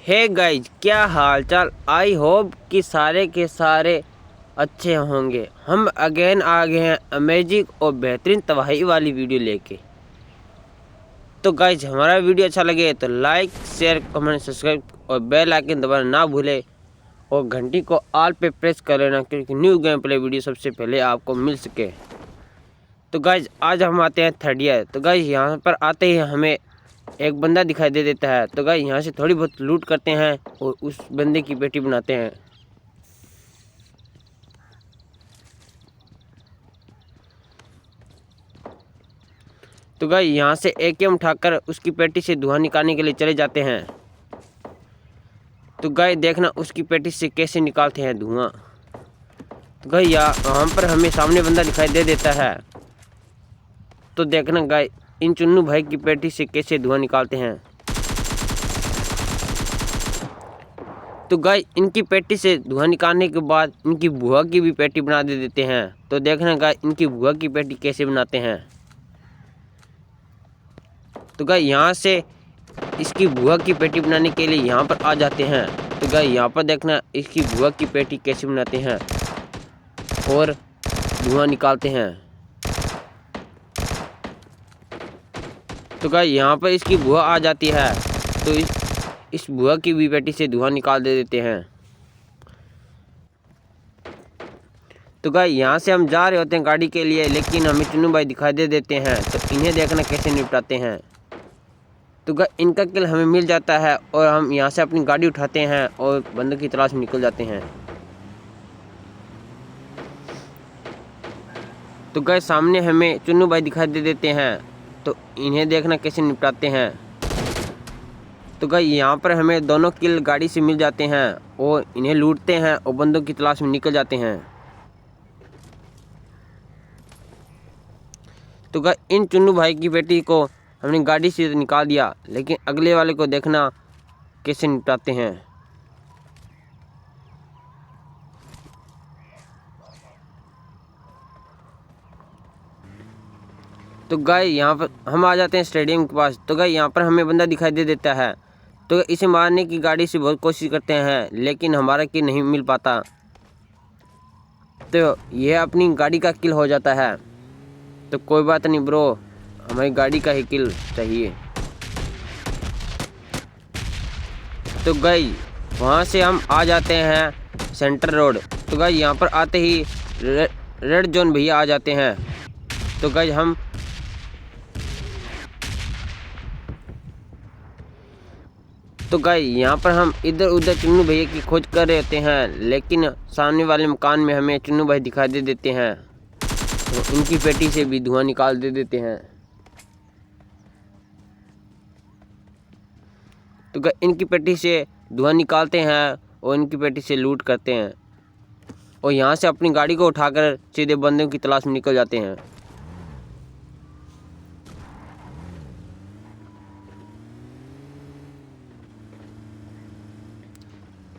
Hey guys, क्या हाल चाल। I hope कि सारे के सारे अच्छे होंगे। हम अगेन आ गए हैं अमेजिंग और बेहतरीन तबाही वाली वीडियो लेके। तो गाइज, हमारा वीडियो अच्छा लगे तो लाइक शेयर कमेंट सब्सक्राइब और बेल आइकन दबाना ना भूले और घंटी को ऑल पे प्रेस कर लेना, क्योंकि न्यू गेम प्ले वीडियो सबसे पहले आपको मिल सके। तो गाइज, आज हम आते हैं थर्ड ईयर। तो गाइज, यहाँ पर आते ही हमें एक बंदा दिखाई दे देता है। तो गाइस, यहाँ से थोड़ी बहुत लूट करते हैं और उस बंदे की पेटी बनाते हैं। तो गाइस, यहाँ से एकेएम उठाकर उसकी पेटी से धुआं निकालने के लिए चले जाते हैं। तो गाइस, देखना उसकी पेटी से कैसे निकालते हैं धुआं। तो गाइस, यहाँ पर हमें सामने बंदा दिखाई दे देता है। तो देखना गाइस, इन चुन्नू भाई की पेटी से कैसे धुआं निकालते हैं। तो गाइस, इनकी पेटी से धुआं निकालने के बाद इनकी बुआ की भी पेटी बना दे देते हैं। तो देखना गाइस, इनकी बुआ की पेटी कैसे बनाते हैं। तो गाइस, यहाँ से इसकी बुआ की पेटी बनाने के लिए यहाँ पर आ जाते हैं। तो गाइस, यहाँ पर देखना इसकी बुआ की पेटी कैसे बनाते हैं और धुआं निकालते हैं। तो गाइस, यहाँ पर इसकी बुआ आ जाती है। तो इस बुआ की भी पेटी से धुआं निकाल दे देते हैं। तो गाइस, यहाँ से हम जा रहे होते हैं गाड़ी के लिए, लेकिन हमें चुन्नू भाई दिखाई दे देते हैं। तो इन्हें देखना कैसे निपटाते हैं। तो गाइस, इनका किल हमें मिल जाता है और हम यहाँ से अपनी गाड़ी उठाते हैं और बंदे की तलाश में निकल जाते हैं। तो गाइस, सामने हमें चुन्नू भाई दिखाई दे देते हैं। तो इन्हें देखना कैसे निपटाते हैं। तो गाइस, यहाँ पर हमें दोनों किल गाड़ी से मिल जाते हैं और इन्हें लूटते हैं और बंदों की तलाश में निकल जाते हैं। तो गाइस, इन चुन्नू भाई की बेटी को हमने गाड़ी से निकाल दिया, लेकिन अगले वाले को देखना कैसे निपटाते हैं। तो गाइस, यहाँ पर हम आ जाते हैं स्टेडियम के पास। तो गाइस, यहाँ पर हमें बंदा दिखाई दे देता है। तो इसे मारने की गाड़ी से बहुत कोशिश करते हैं, लेकिन हमारा किल नहीं मिल पाता। तो यह अपनी गाड़ी का किल हो जाता है। तो कोई बात नहीं ब्रो, हमारी गाड़ी का ही किल चाहिए। तो गाइस, वहाँ से हम आ जाते हैं सेंटर रोड। तो गाइस, यहाँ पर आते ही रेड जोन भैया आ जाते हैं। तो गाइस, यहाँ पर हम इधर उधर चुन्नू भैया की खोज कर रहे होते हैं, लेकिन सामने वाले मकान में हमें चुन्नू भाई दिखाई दे देते हैं। तो इनकी पेटी से भी धुआं निकाल दे देते हैं। तो इनकी पेटी से धुआं निकालते हैं और इनकी पेटी से लूट करते हैं और यहाँ से अपनी गाड़ी को उठाकर सीधे बंदों की तलाश में निकल जाते हैं।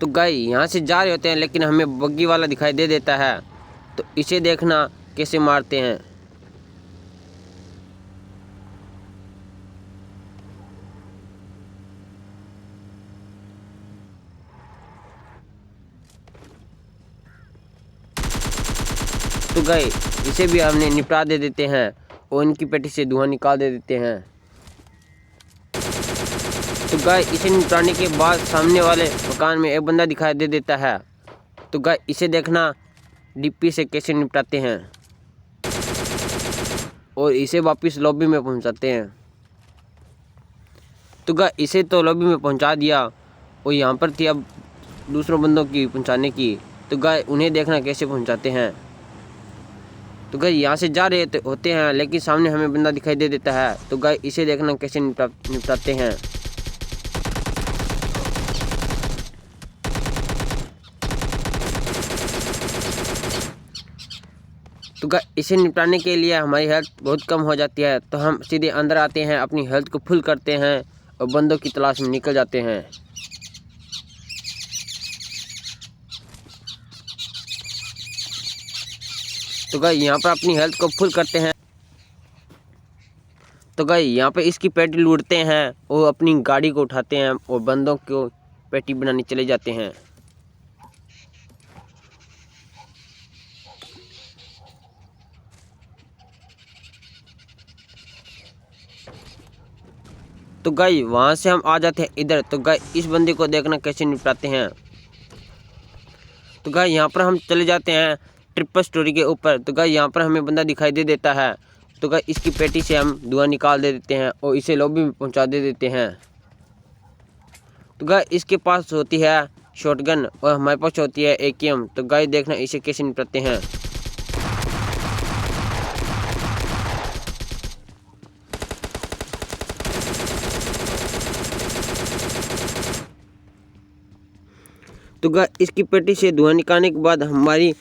तो गाइस, यहाँ से जा रहे होते हैं, लेकिन हमें बग्गी वाला दिखाई दे देता है। तो इसे देखना कैसे मारते हैं। तो गाइस, इसे भी हमने निपटा दे देते हैं और इनकी पेटी से धुआं निकाल दे देते हैं। तो गाइस, इसे निपटाने के बाद सामने वाले मकान में एक बंदा दिखाई दे देता है। तो गाइस, इसे देखना डीपी से कैसे निपटाते हैं और इसे वापस लॉबी में पहुंचाते हैं। तो गाइस, इसे तो लॉबी में पहुंचा दिया और यहाँ पर थी अब दूसरों बंदों की पहुंचाने की। तो गाइस, उन्हें देखना कैसे पहुंचाते हैं। तो गाइस, यहाँ से जा रहे होते हैं, लेकिन सामने हमें बंदा दिखाई दे देता है। तो गाइस, इसे देखना कैसे निपटाते हैं। तो गाइस, इसे निपटाने के लिए हमारी हेल्थ बहुत कम हो जाती है। तो हम सीधे अंदर आते हैं, अपनी हेल्थ को फुल करते हैं और बंदों की तलाश में निकल जाते हैं। तो गाइस, यहाँ पर अपनी हेल्थ को फुल करते हैं। तो गाइस, यहाँ पे इसकी पेटी लूटते हैं और अपनी गाड़ी को उठाते हैं और बंदों को पेटी बनाने चले जाते हैं। तो गाइस वहाँ से हम आ जाते हैं इधर। तो गाइस इस बंदे को देखना कैसे निपटाते हैं। तो गाइस यहाँ पर हम चले जाते हैं ट्रिपल स्टोरी के ऊपर। तो गाइस यहाँ पर हमें बंदा दिखाई दे देता है। तो गाइस इसकी पेटी से हम धुआं निकाल दे देते हैं और इसे लॉबी में पहुँचा दे देते हैं। तो गाइस इसके पास होती है शॉटगन और हमारे पास होती है AKM। तो गाइस देखना इसे कैसे निपटाते हैं। तो गाइस इसकी पेटी से धुआं निकालने के बाद हमारी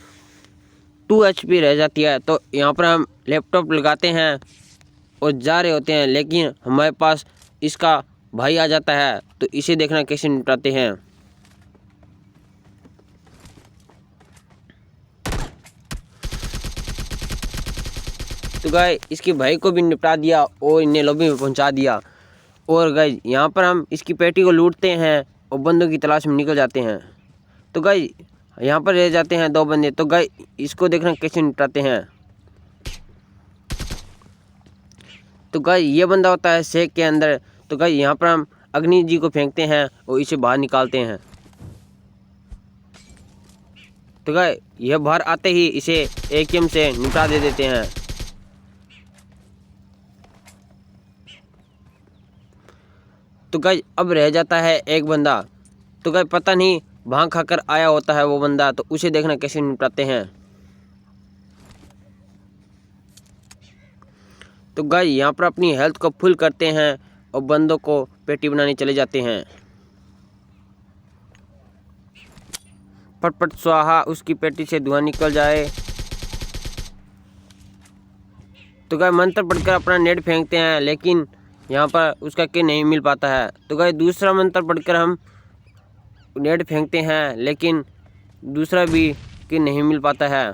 2 HP रह जाती है। तो यहाँ पर हम लैपटॉप लगाते हैं और जा रहे होते हैं, लेकिन हमारे पास इसका भाई आ जाता है। तो इसे देखना कैसे निपटाते हैं। तो गाइस इसके भाई को भी निपटा दिया और इन्हें लॉबी में पहुंचा दिया। और गाइस यहाँ पर हम इसकी पेटी को लूटते हैं और बंदों की तलाश में निकल जाते हैं। तो गाइस यहाँ पर रह जाते हैं 2 बंदे। तो गाइस इसको देखना कैसे निपटाते हैं। तो गाइस ये बंदा होता है शेक के अंदर। तो गाइस यहाँ पर हम अग्नि जी को फेंकते हैं और इसे बाहर निकालते हैं। तो गाइस यह बाहर आते ही इसे AKM से निपटा दे देते हैं। तो गाइस अब रह जाता है एक बंदा। तो गाइस पता नहीं भांग खाकर आया होता है वो बंदा। तो उसे देखना कैसे निपटाते हैं। तो गाइस यहाँ पर अपनी हेल्थ को फुल करते हैं और बंदों को पेटी बनाने चले जाते हैं। पटपट स्वाहा उसकी पेटी से धुआं निकल जाए। तो गाइस मंत्र पढ़कर अपना नेट फेंकते हैं, लेकिन यहाँ पर उसका किल नहीं मिल पाता है। तो गाइस दूसरा मंत्र पढ़कर हम नेट फेंकते हैं, लेकिन दूसरा भी किल नहीं मिल पाता है।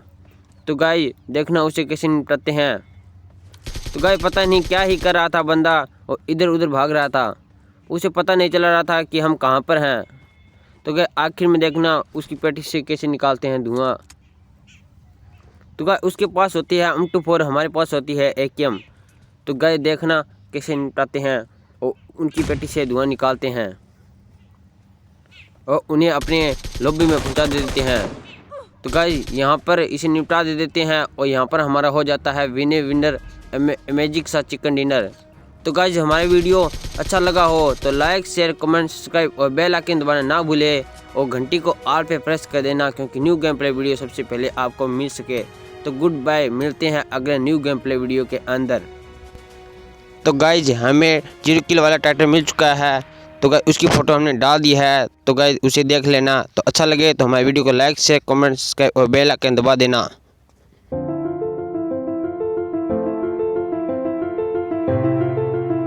तो गाइस देखना उसे कैसे निपटाते हैं। तो गाइस पता नहीं क्या ही कर रहा था बंदा और इधर उधर भाग रहा था। उसे पता नहीं चल रहा था कि हम कहाँ पर हैं। तो गाइस आखिर में देखना उसकी पेटी से कैसे निकालते हैं धुआं। तो गाइस उसके पास होती है M24, हमारे पास होती है AKM। तो गाइस देखना कैसे निपटाते हैं और उनकी पेटी से धुआं निकालते हैं और उन्हें अपने लॉबी में पहुंचा दे देते हैं। तो गाइस यहाँ पर इसे निपटा दे देते हैं और यहाँ पर हमारा हो जाता है विनर अमेजिंग सा चिकन डिनर। तो गाइस हमारा वीडियो अच्छा लगा हो तो लाइक शेयर कमेंट सब्सक्राइब और बेल आइकन दबाना ना भूले और घंटी को ऑल पे प्रेस कर देना, क्योंकि न्यू गेम प्ले वीडियो सबसे पहले आपको मिल सके। तो गुड बाय, मिलते हैं अगले न्यू गेम प्ले वीडियो के अंदर। तो गाइस हमें 0 किल वाला टाइटल मिल चुका है। तो गाइस उसकी फ़ोटो हमने डाल दी है। तो गाइस उसे देख लेना। तो अच्छा लगे तो हमारे वीडियो को लाइक शेयर कमेंट सब्सक्राइब और बेल आइकन दबा देना।